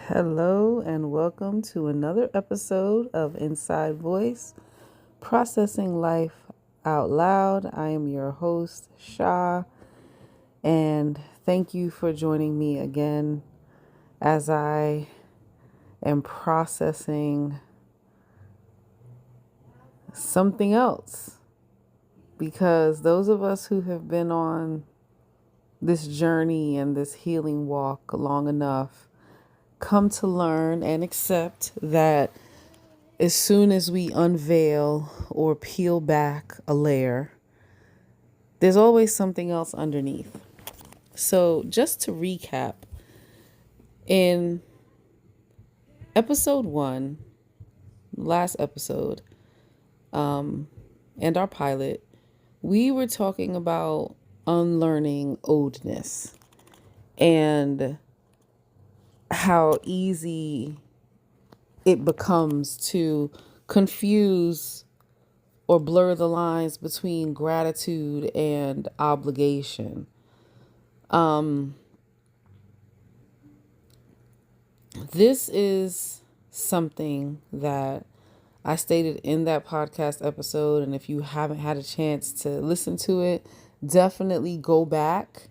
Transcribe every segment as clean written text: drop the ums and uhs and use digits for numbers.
Hello, and welcome to another episode of Inside Voice, Processing Life Out Loud. I am your host, Shah, and thank you for joining me again as I am processing something else. Because those of us who have been on this journey and this healing walk long enough come to learn and accept that as soon as we unveil or peel back a layer, there's always something else underneath. So, just to recap, in episode 1, last episode, and our pilot, we were talking about unlearning oldness and how easy it becomes to confuse or blur the lines between gratitude and obligation. This is something that I stated in that podcast episode, and if you haven't had a chance to listen to it, definitely go back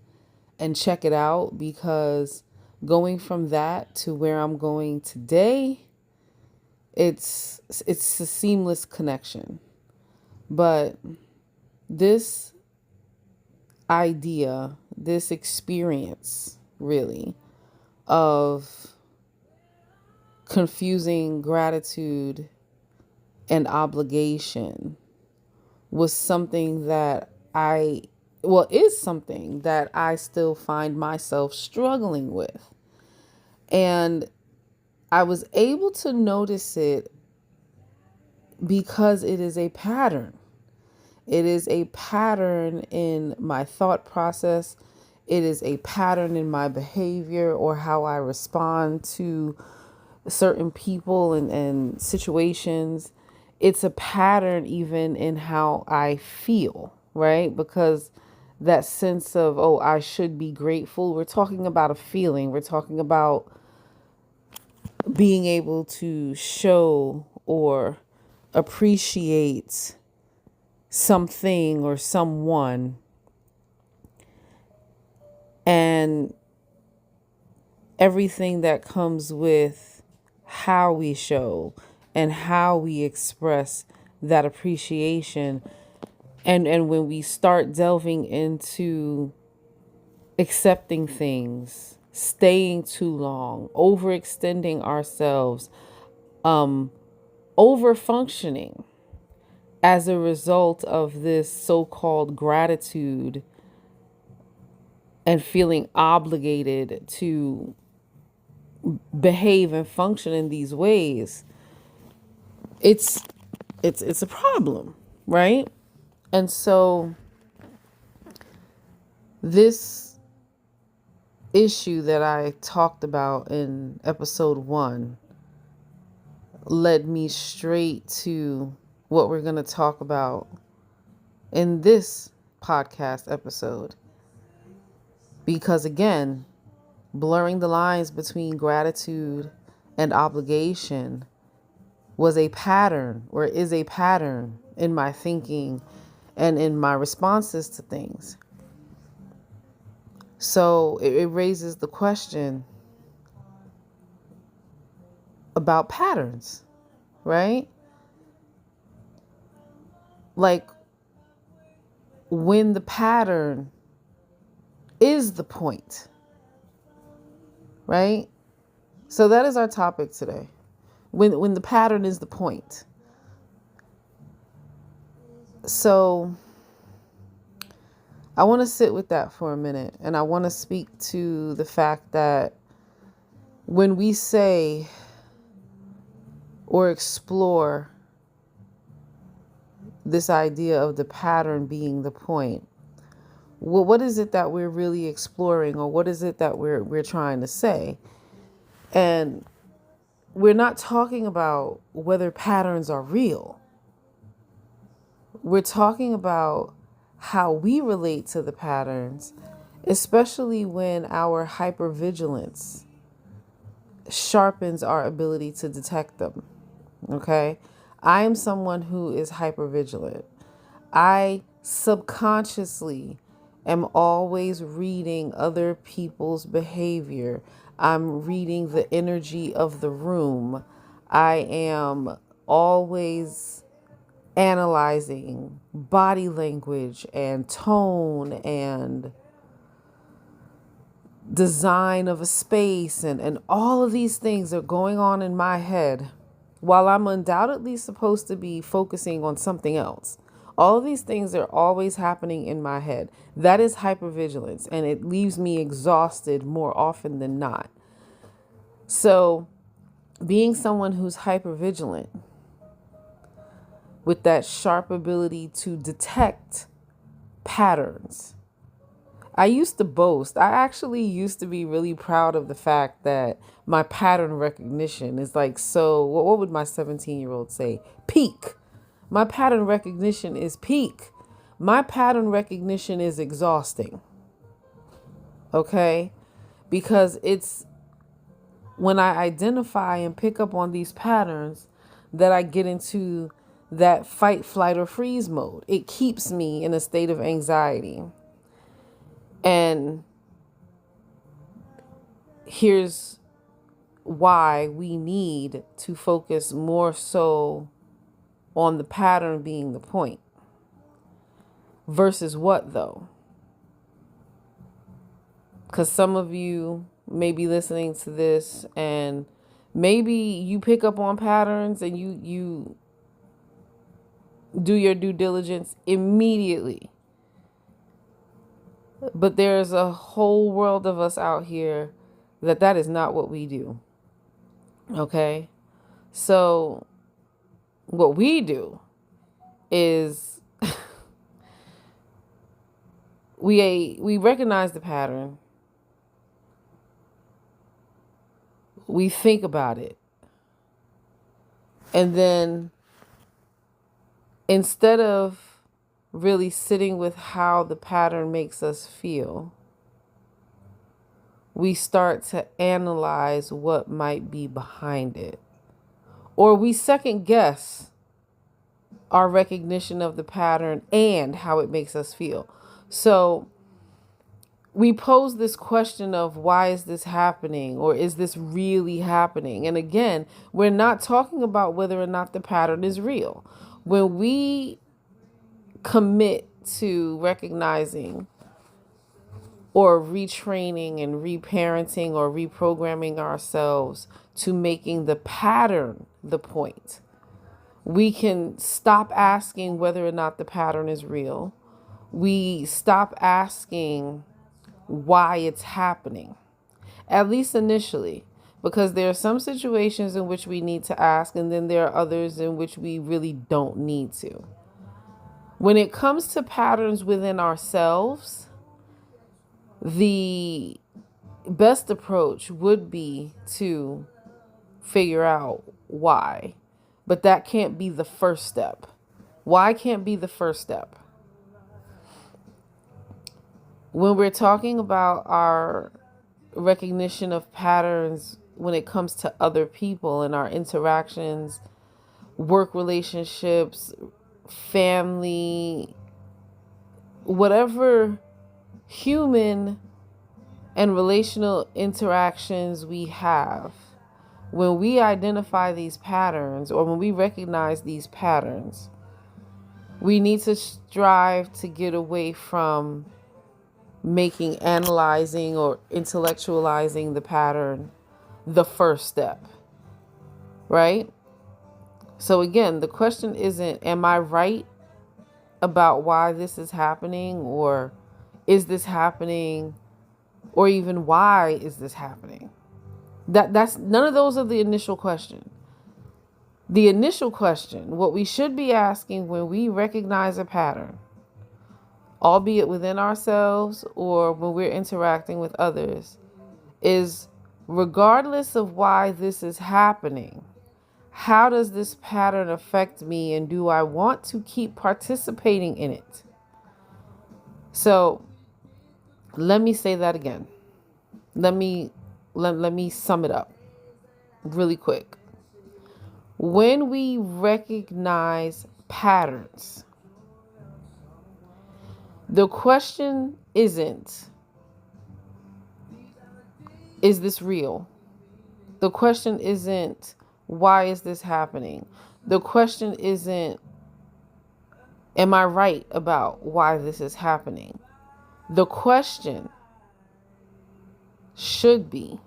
and check it out, because going from that to where I'm going today, it's a seamless connection. But this idea, this experience really of confusing gratitude and obligation was something that is something that I still find myself struggling with. And I was able to notice it because it is a pattern. It is a pattern in my thought process. It is a pattern in my behavior or how I respond to certain people and situations. It's a pattern even in how I feel, right? Because that sense of, oh, I should be grateful. We're talking about a feeling. We're talking about being able to show or appreciate something or someone, and everything that comes with how we show and how we express that appreciation. And when we start delving into accepting things, staying too long, overextending ourselves, over functioning as a result of this so-called gratitude and feeling obligated to behave and function in these ways, it's a problem, right? And so this issue that I talked about in episode 1 led me straight to what we're going to talk about in this podcast episode. Because again, blurring the lines between gratitude and obligation was a pattern, or is a pattern, in my thinking and in my responses to things. So it raises the question about patterns, right? Like, when the pattern is the point, right? So that is our topic today. When the pattern is the point. So I want to sit with that for a minute, and I want to speak to the fact that when we say or explore this idea of the pattern being the point, well, what is it that we're really exploring, or what is it that we're trying to say? And we're not talking about whether patterns are real. We're talking about how we relate to the patterns, especially when our hypervigilance sharpens our ability to detect them. Okay. I am someone who is hypervigilant. I subconsciously am always reading other people's behavior. I'm reading the energy of the room. I am always analyzing body language and tone and design of a space, and all of these things are going on in my head while I'm undoubtedly supposed to be focusing on something else. All of these things are always happening in my head. That is hypervigilance, and it leaves me exhausted more often than not. So, being someone who's hypervigilant with that sharp ability to detect patterns. I used to boast. I actually used to be really proud of the fact that my pattern recognition is like, so what would my 17-year-old say? Peak. My pattern recognition is peak. My pattern recognition is exhausting. Okay? Because it's when I identify and pick up on these patterns that I get into that fight, flight, or freeze mode. It keeps me in a state of anxiety. And here's why we need to focus more so on the pattern being the point. Versus what, though? Because some of you may be listening to this and maybe you pick up on patterns and you do your due diligence immediately. But there's a whole world of us out here that is not what we do. Okay? So what we do is we recognize the pattern. We think about it. And then instead of really sitting with how the pattern makes us feel, we start to analyze what might be behind it. Or we second guess our recognition of the pattern and how it makes us feel. So we pose this question of, why is this happening? Or is this really happening? And again, we're not talking about whether or not the pattern is real. When we commit to recognizing or retraining and reparenting or reprogramming ourselves to making the pattern the point, we can stop asking whether or not the pattern is real. We stop asking why it's happening, at least initially, because there are some situations in which we need to ask, and then there are others in which we really don't need to. When it comes to patterns within ourselves, the best approach would be to figure out why, but that can't be the first step. Why can't be the first step? When we're talking about our recognition of patterns when it comes to other people and our interactions, work relationships, family, whatever human and relational interactions we have, when we identify these patterns or when we recognize these patterns, we need to strive to get away from making analyzing or intellectualizing the pattern the first step, right? So again, the question isn't, am I right about why this is happening, or is this happening, or even why is this happening? That's none of those are the initial question. The initial question, what we should be asking when we recognize a pattern, albeit within ourselves or when we're interacting with others, is, regardless of why this is happening, how does this pattern affect me, and do I want to keep participating in it? So let me say that again. Let me sum it up. really quick. When we recognize patterns, the question isn't, is this real? The question isn't, why is this happening? The question isn't, am I right about why this is happening? The question should be,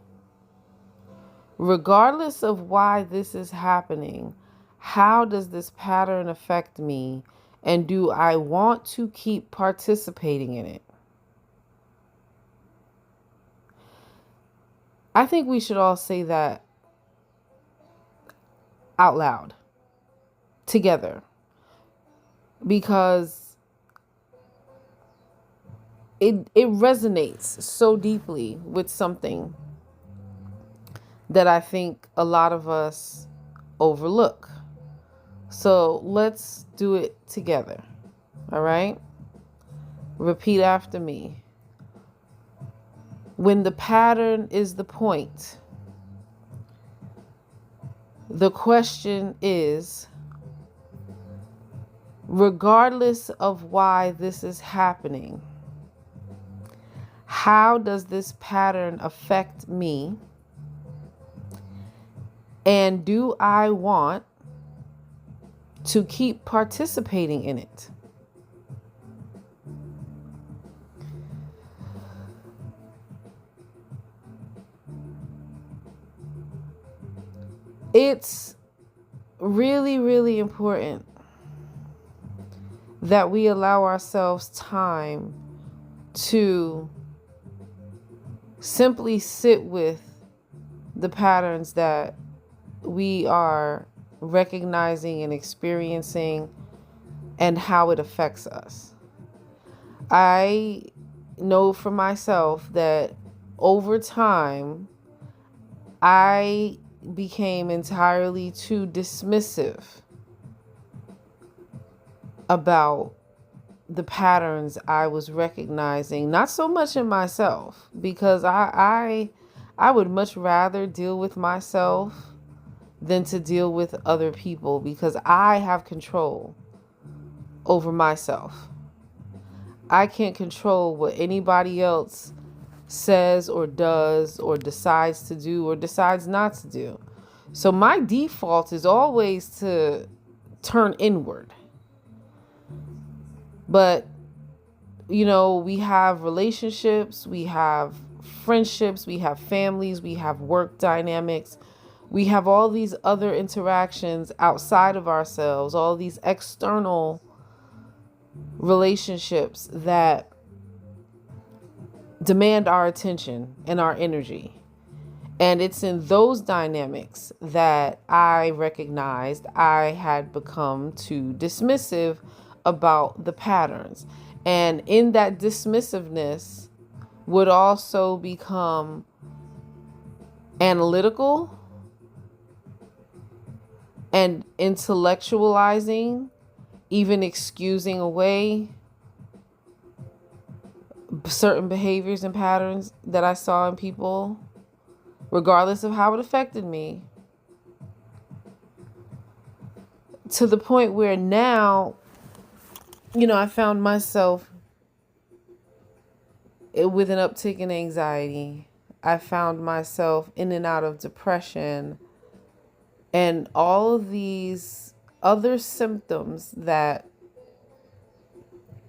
regardless of why this is happening, how does this pattern affect me? And do I want to keep participating in it? I think we should all say that out loud together, because it resonates so deeply with something that I think a lot of us overlook. So let's do it together. All right? Repeat after me. When the pattern is the point, the question is, regardless of why this is happening, how does this pattern affect me? And do I want to keep participating in it? It's really, really important that we allow ourselves time to simply sit with the patterns that we are recognizing and experiencing and how it affects us. I know for myself that over time, I became entirely too dismissive about the patterns I was recognizing, not so much in myself, because I would much rather deal with myself than to deal with other people, because I have control over myself. I can't control what anybody else says or does or decides to do or decides not to do. So my default is always to turn inward. But, we have relationships, we have friendships, we have families, we have work dynamics. We have all these other interactions outside of ourselves, all these external relationships that demand our attention and our energy. And it's in those dynamics that I recognized I had become too dismissive about the patterns. And in that dismissiveness would also become analytical and intellectualizing, even excusing away certain behaviors and patterns that I saw in people, regardless of how it affected me, to the point where now, I found myself with an uptick in anxiety. I found myself in and out of depression and all of these other symptoms that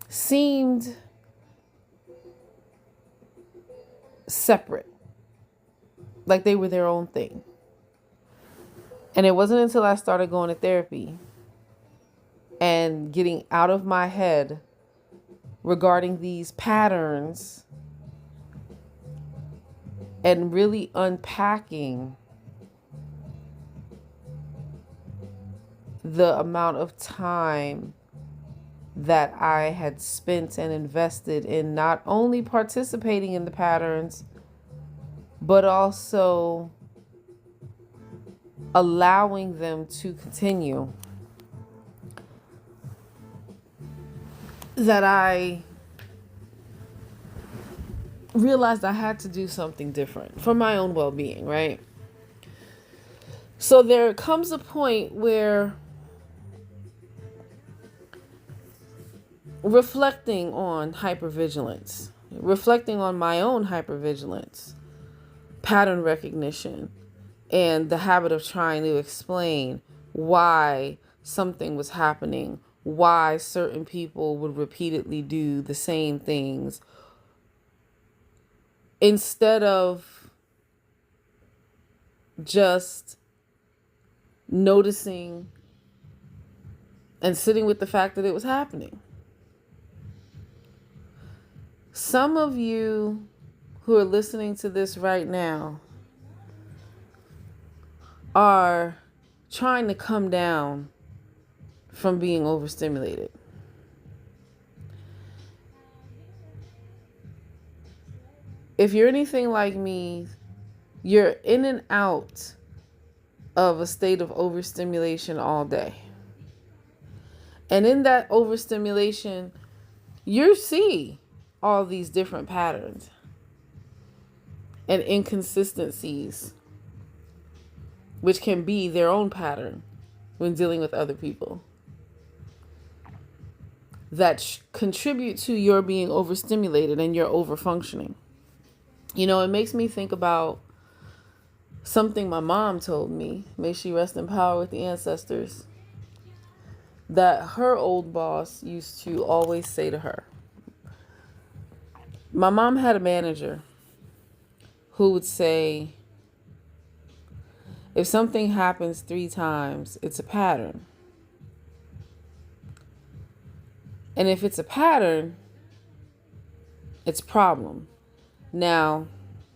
seemed separate, like they were their own thing. And it wasn't until I started going to therapy and getting out of my head regarding these patterns and really unpacking the amount of time that I had spent and invested in not only participating in the patterns, but also allowing them to continue, that I realized I had to do something different for my own well-being, right? So there comes a point where reflecting on hypervigilance, reflecting on my own hypervigilance, pattern recognition, and the habit of trying to explain why something was happening, why certain people would repeatedly do the same things, instead of just noticing and sitting with the fact that it was happening. Some of you who are listening to this right now are trying to come down from being overstimulated. If you're anything like me, you're in and out of a state of overstimulation all day. And in that overstimulation, you see all these different patterns and inconsistencies, which can be their own pattern when dealing with other people, that contribute to your being overstimulated and your overfunctioning. You know, it makes me think about something my mom told me, may she rest in power with the ancestors, that her old boss used to always say to her. My mom had a manager who would say, if something happens 3 times, it's a pattern. And if it's a pattern, it's a problem. Now,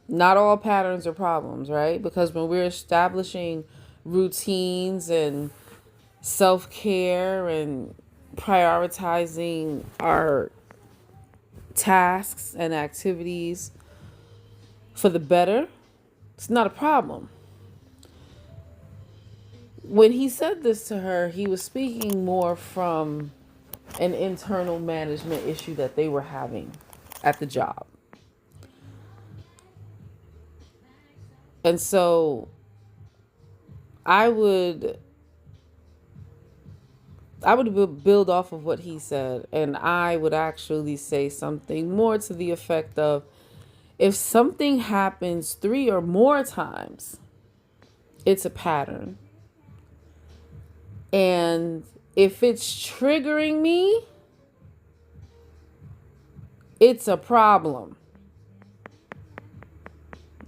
not all patterns are problems, right? Because when we're establishing routines and self-care and prioritizing our tasks and activities for the better, it's not a problem. When he said this to her, he was speaking more from an internal management issue that they were having at the job. And so I would build off of what he said, and I would actually say something more to the effect of, if something happens 3 or more times, it's a pattern. And if it's triggering me, it's a problem.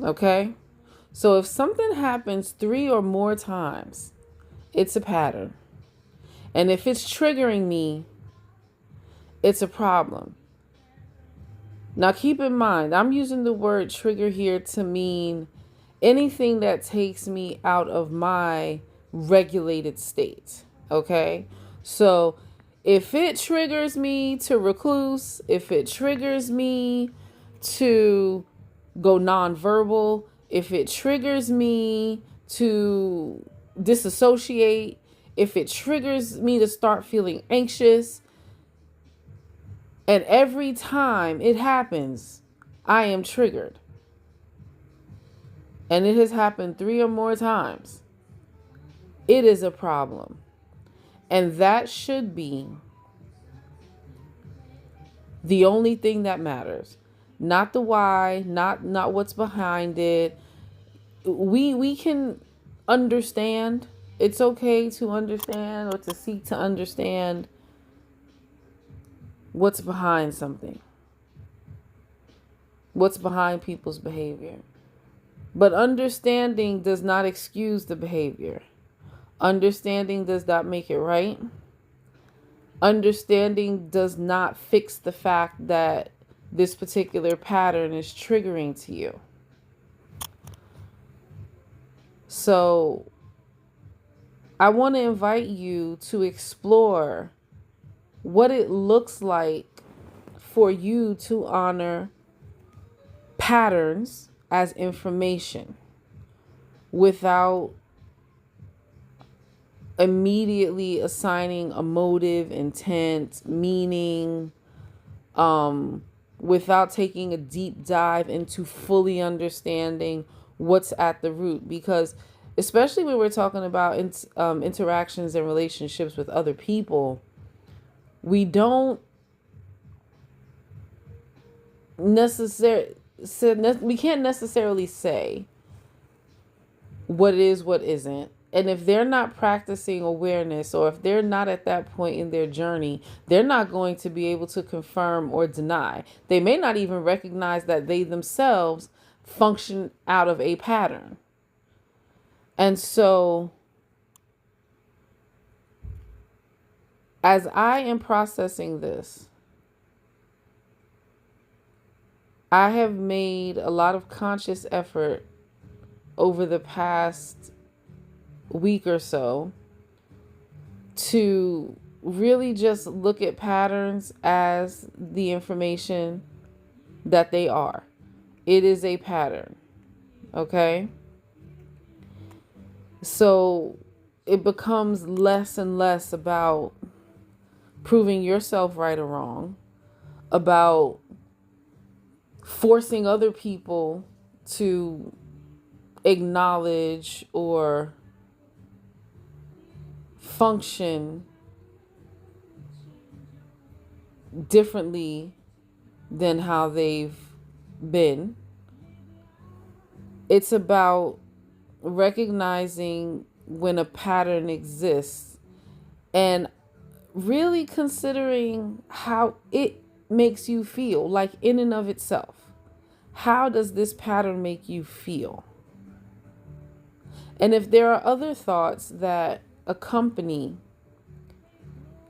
Okay? So if something happens 3 or more times, it's a pattern. And if it's triggering me, it's a problem. Now keep in mind, I'm using the word trigger here to mean anything that takes me out of my regulated state. Okay? So if it triggers me to recluse, if it triggers me to go nonverbal, if it triggers me to disassociate, if it triggers me to start feeling anxious, and every time it happens, I am triggered, and it has happened 3 or more times, it is a problem. And that should be the only thing that matters. Not the why, not what's behind it. We can understand. It's okay to understand or to seek to understand what's behind something. What's behind people's behavior. But understanding does not excuse the behavior. Understanding does not make it right. Understanding does not fix the fact that this particular pattern is triggering to you. So I want to invite you to explore what it looks like for you to honor patterns as information without immediately assigning a motive, intent, meaning, without taking a deep dive into fully understanding what's at the root. Because especially when we're talking about interactions and relationships with other people. We don't necessarily, we can't necessarily say what is, what isn't. And if they're not practicing awareness, or if they're not at that point in their journey, they're not going to be able to confirm or deny. They may not even recognize that they themselves function out of a pattern. And so, as I am processing this, I have made a lot of conscious effort over the past week or so to really just look at patterns as the information that they are. It is a pattern. Okay? So it becomes less and less about proving yourself right or wrong, about forcing other people to acknowledge or function differently than how they've been. It's about recognizing when a pattern exists and really considering how it makes you feel, like in and of itself. How does this pattern make you feel? And if there are other thoughts that accompany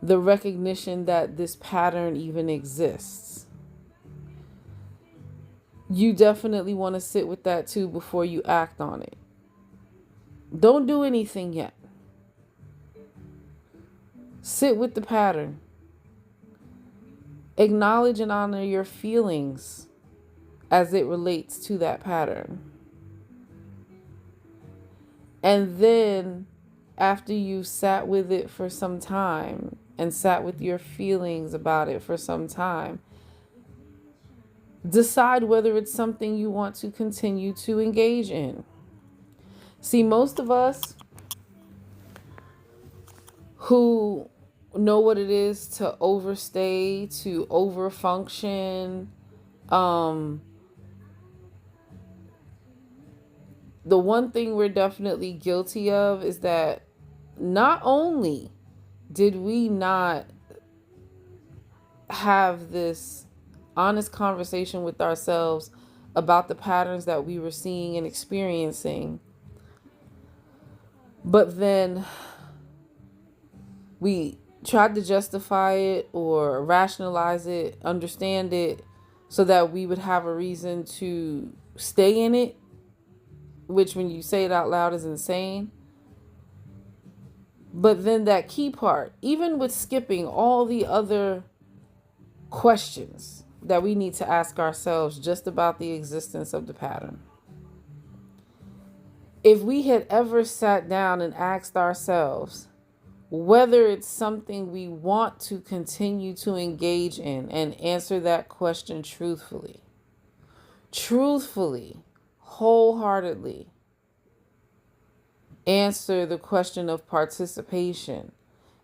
the recognition that this pattern even exists, you definitely want to sit with that too before you act on it. Don't do anything yet. Sit with the pattern. Acknowledge and honor your feelings as it relates to that pattern. And then, after you've sat with it for some time and sat with your feelings about it for some time, decide whether it's something you want to continue to engage in. See, most of us who know what it is to overstay, to overfunction, the one thing we're definitely guilty of is that not only did we not have this honest conversation with ourselves about the patterns that we were seeing and experiencing, but then we tried to justify it or rationalize it, understand it, so that we would have a reason to stay in it, which when you say it out loud is insane. But then that key part, even with skipping all the other questions that we need to ask ourselves just about the existence of the pattern. If we had ever sat down and asked ourselves whether it's something we want to continue to engage in, and answer that question truthfully, wholeheartedly, answer the question of participation.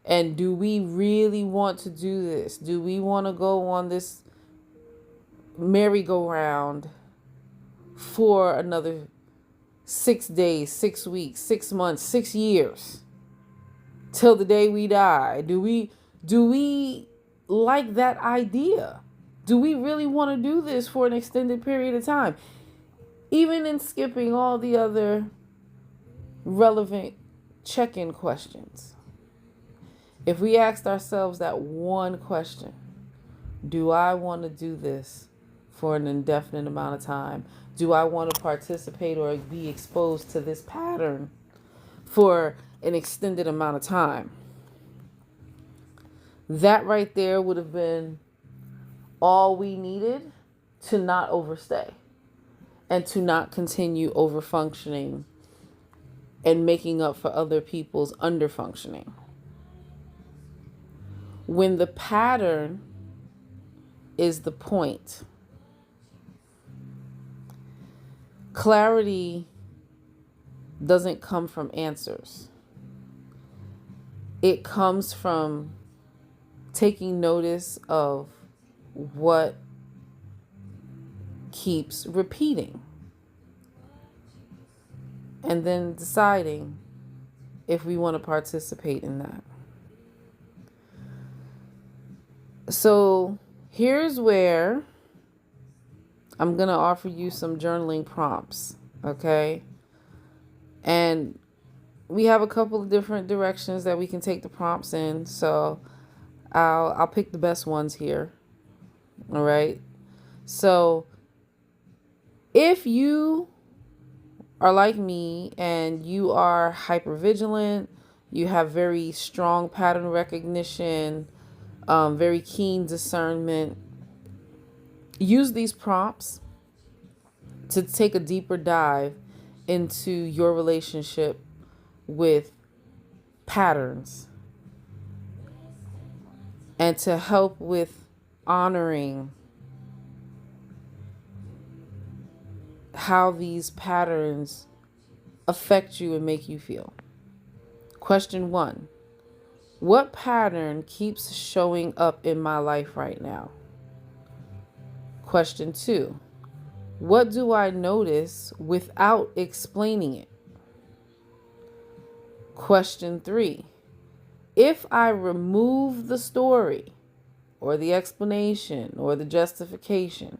And do we really want to do this? Do we want to go on this merry-go-round for another 6 days, 6 weeks, 6 months, 6 years, till the day we die? Do we like that idea? Do we really want to do this for an extended period of time? Even in skipping all the other relevant check-in questions. If we asked ourselves that one question, do I want to do this for an indefinite amount of time? Do I want to participate or be exposed to this pattern for an extended amount of time? That right there would have been all we needed to not overstay and to not continue overfunctioning and making up for other people's underfunctioning. When the pattern is the point, clarity doesn't come from answers. It comes from taking notice of what keeps repeating and then deciding if we want to participate in that. So here's where I'm going to offer you some journaling prompts, okay? And we have a couple of different directions that we can take the prompts in, so I'll pick the best ones here. All right? So if you are like me and you are hypervigilant, you have very strong pattern recognition, very keen discernment, use these prompts to take a deeper dive into your relationship with patterns and to help with honoring how these patterns affect you and make you feel. Question 1. What pattern keeps showing up in my life right now? Question 2. What do I notice without explaining it? Question 3. If I remove the story or the explanation or the justification,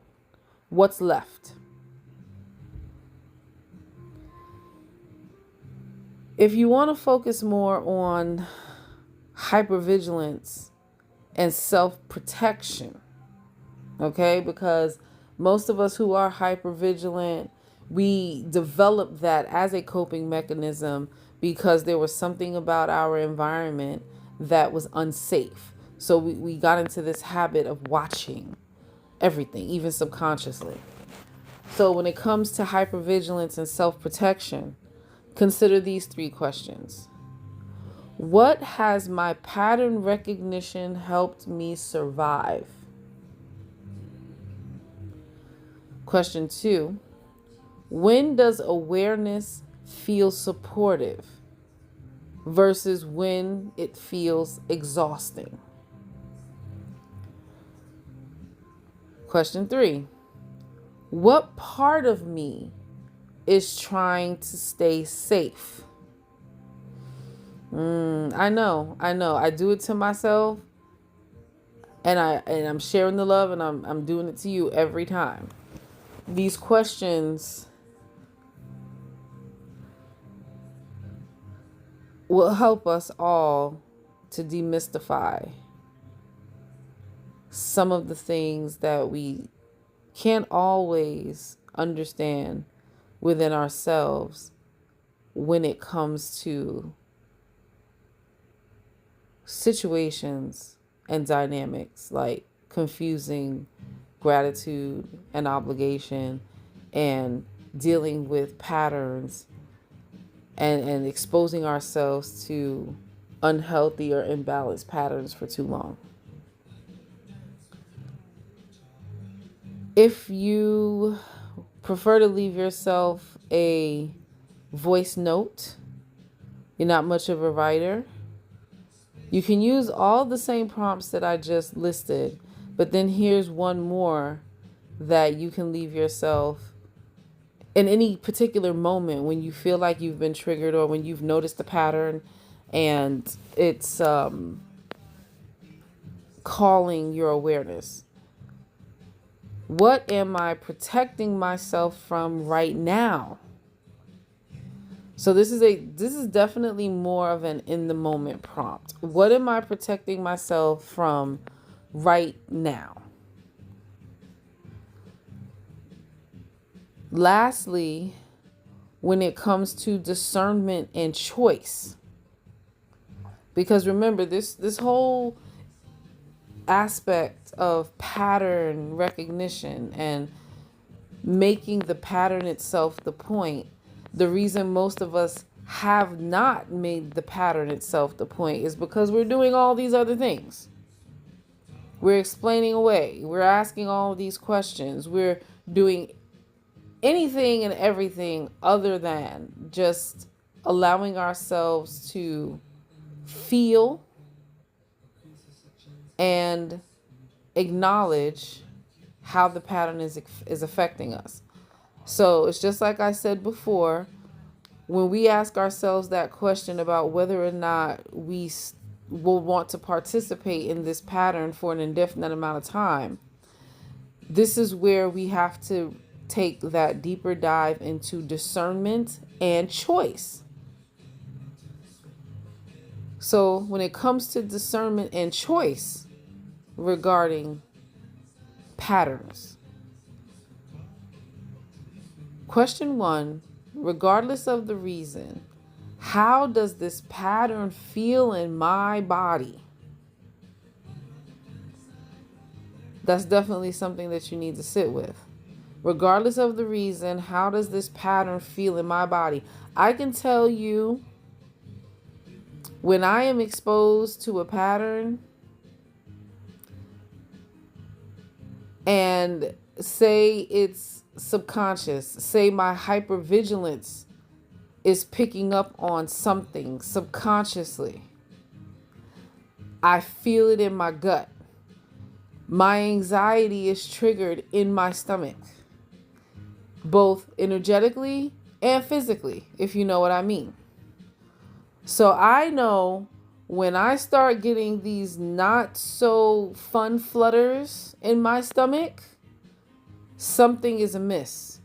what's left? If you want to focus more on hypervigilance and self-protection, okay, because most of us who are hypervigilant, we developed that as a coping mechanism because there was something about our environment that was unsafe. So we got into this habit of watching everything, even subconsciously. So when it comes to hypervigilance and self-protection, consider these 3 questions. What has my pattern recognition helped me survive? Question 2. When does awareness feel supportive versus when it feels exhausting? Question 3. What part of me is trying to stay safe? I know. I do it to myself, and I'm sharing the love, and I'm doing it to you every time. These questions will help us all to demystify some of the things that we can't always understand within ourselves when it comes to situations and dynamics like confusing gratitude and obligation and dealing with patterns and exposing ourselves to unhealthy or imbalanced patterns for too long. If you prefer to leave yourself a voice note, you're not much of a writer, you can use all the same prompts that I just listed, but then here's one more that you can leave yourself in any particular moment when you feel like you've been triggered or when you've noticed a pattern and it's calling your awareness. What am I protecting myself from right now? So this is definitely more of an in the moment prompt. What am I protecting myself from right now? Lastly, when it comes to discernment and choice, because remember this whole aspect of pattern recognition and making the pattern itself the point, the reason most of us have not made the pattern itself the point is because we're doing all these other things. We're explaining away. We're asking all of these questions. We're doing anything and everything other than just allowing ourselves to feel and acknowledge how the pattern is affecting us. So it's just like I said before, when we ask ourselves that question about whether or not we will want to participate in this pattern for an indefinite amount of time, this is where we have to take that deeper dive into discernment and choice. So when it comes to discernment and choice regarding patterns, question 1, regardless of the reason, how does this pattern feel in my body? That's definitely something that you need to sit with. Regardless of the reason, how does this pattern feel in my body? I can tell you, when I am exposed to a pattern, and say it's subconscious, say my hypervigilance is picking up on something subconsciously, I feel it in my gut. My anxiety is triggered in my stomach, both energetically and physically, if you know what I mean. So I know when I start getting these not so fun flutters in my stomach, something is amiss,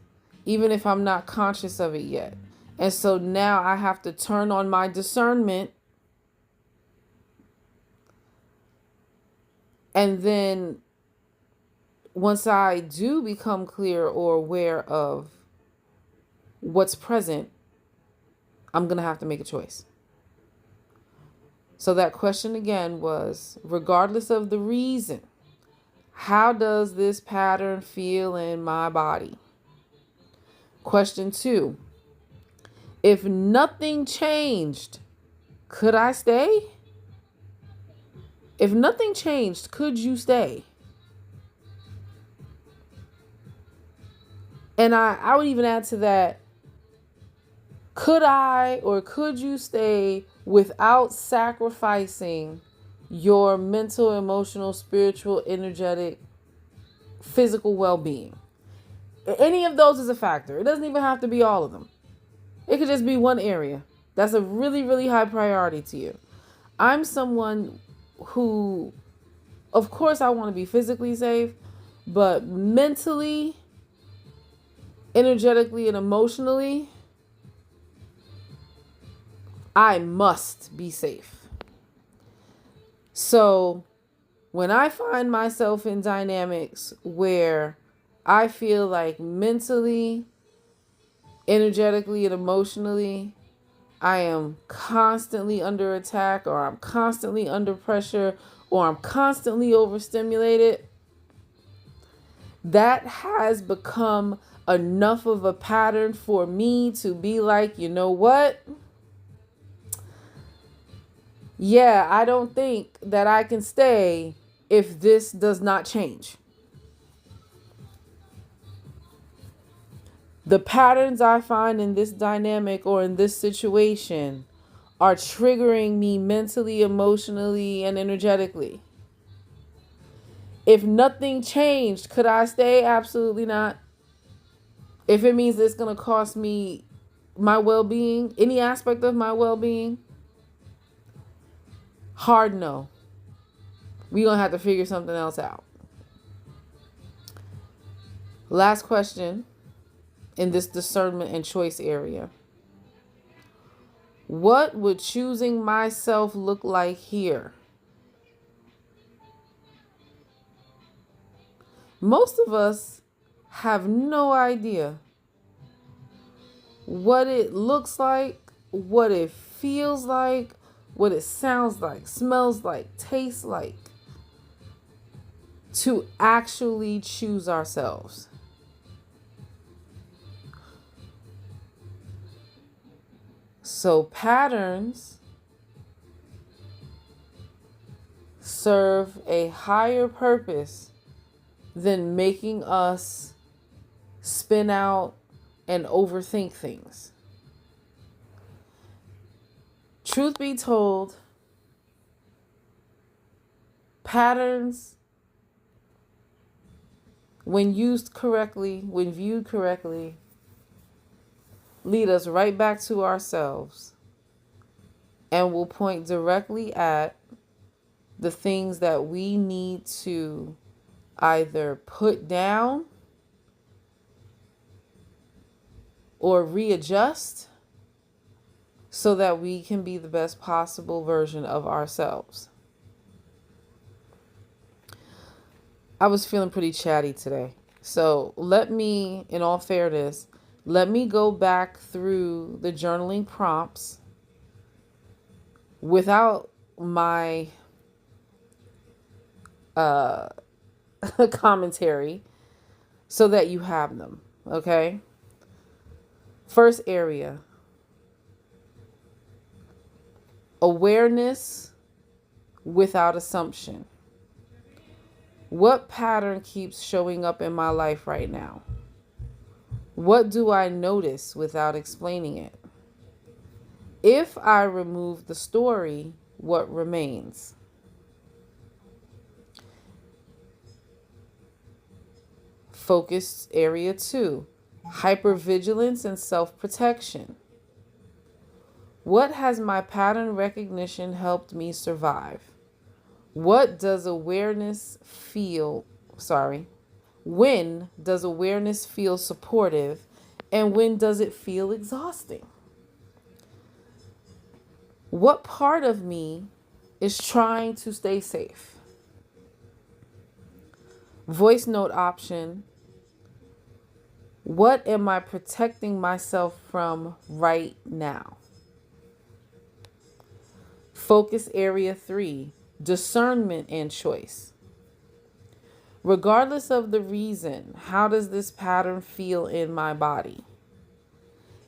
even if I'm not conscious of it yet. And so now I have to turn on my discernment. And then once I do become clear or aware of what's present, I'm going to have to make a choice. So that question again was, regardless of the reason, how does this pattern feel in my body? Question 2, if nothing changed, could I stay? If nothing changed, could you stay? And I would even add to that, could I or could you stay without sacrificing your mental, emotional, spiritual, energetic, physical well-being? Any of those is a factor. It doesn't even have to be all of them. It could just be one area that's a really, really high priority to you. I'm someone who, of course, I want to be physically safe, but mentally, energetically, and emotionally, I must be safe. So when I find myself in dynamics where I feel like mentally, energetically, and emotionally, I am constantly under attack, or I'm constantly under pressure, or I'm constantly overstimulated, that has become enough of a pattern for me to be like, you know what? Yeah, I don't think that I can stay if this does not change. The patterns I find in this dynamic or in this situation are triggering me mentally, emotionally, and energetically. If nothing changed, could I stay? Absolutely not. If it means it's going to cost me my well-being, any aspect of my well-being, hard no. We're going to have to figure something else out. Last question in this discernment and choice area. What would choosing myself look like here? Most of us have no idea what it looks like, what it feels like, what it sounds like, smells like, tastes like, to actually choose ourselves. So patterns serve a higher purpose than making us spin out and overthink things. Truth be told, patterns, when used correctly, when viewed correctly, lead us right back to ourselves and will point directly at the things that we need to either put down or readjust so that we can be the best possible version of ourselves. I was feeling pretty chatty today. So let me, in all fairness, let me go back through the journaling prompts without my commentary so that you have them, okay? First area, awareness without assumption. What pattern keeps showing up in my life right now? What do I notice without explaining it? If I remove the story, what remains? Focus area 2, hypervigilance and self-protection. What has my pattern recognition helped me survive? When does awareness feel supportive, and when does it feel exhausting? What part of me is trying to stay safe? Voice note option. What am I protecting myself from right now? Focus area 3, discernment and choice. Regardless of the reason, how does this pattern feel in my body?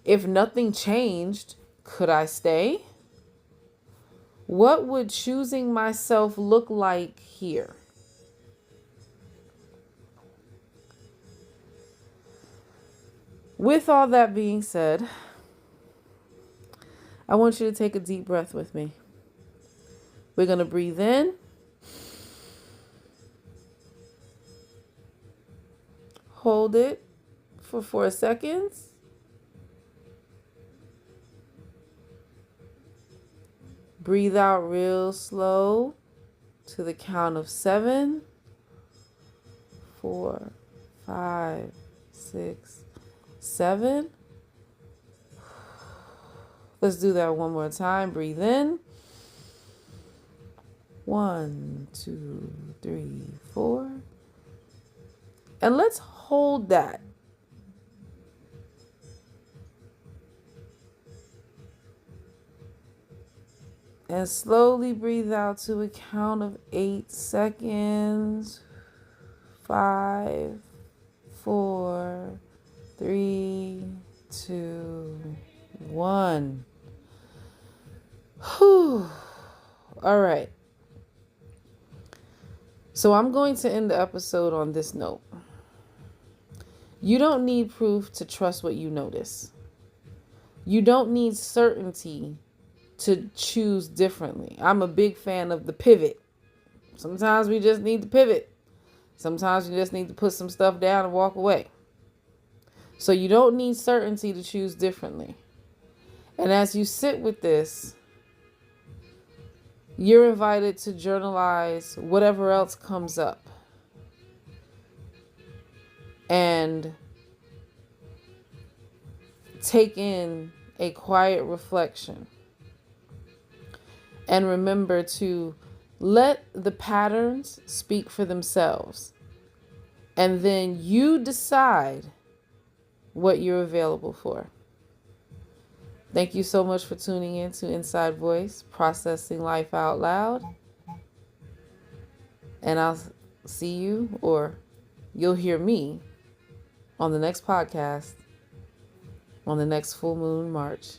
If nothing changed, could I stay? What would choosing myself look like here? With all that being said, I want you to take a deep breath with me. We're going to breathe in. Hold it for 4 seconds. Breathe out real slow to the count of 7, 4, 5, 6, 7. Let's do that one more time. Breathe in. 1, 2, 3, 4. And let's hold that. And slowly breathe out to a count of 8 seconds. 5, 4, 3, 2, 1. Whew. All right. So I'm going to end the episode on this note. You don't need proof to trust what you notice. You don't need certainty to choose differently. I'm a big fan of the pivot. Sometimes we just need to pivot. Sometimes you just need to put some stuff down and walk away. So you don't need certainty to choose differently. And as you sit with this, you're invited to journalize whatever else comes up. And take in a quiet reflection. And remember to let the patterns speak for themselves. And then you decide what you're available for. Thank you so much for tuning in to Inside Voice, Processing Life Out Loud. And I'll see you, or you'll hear me on the next podcast on the next full moon March.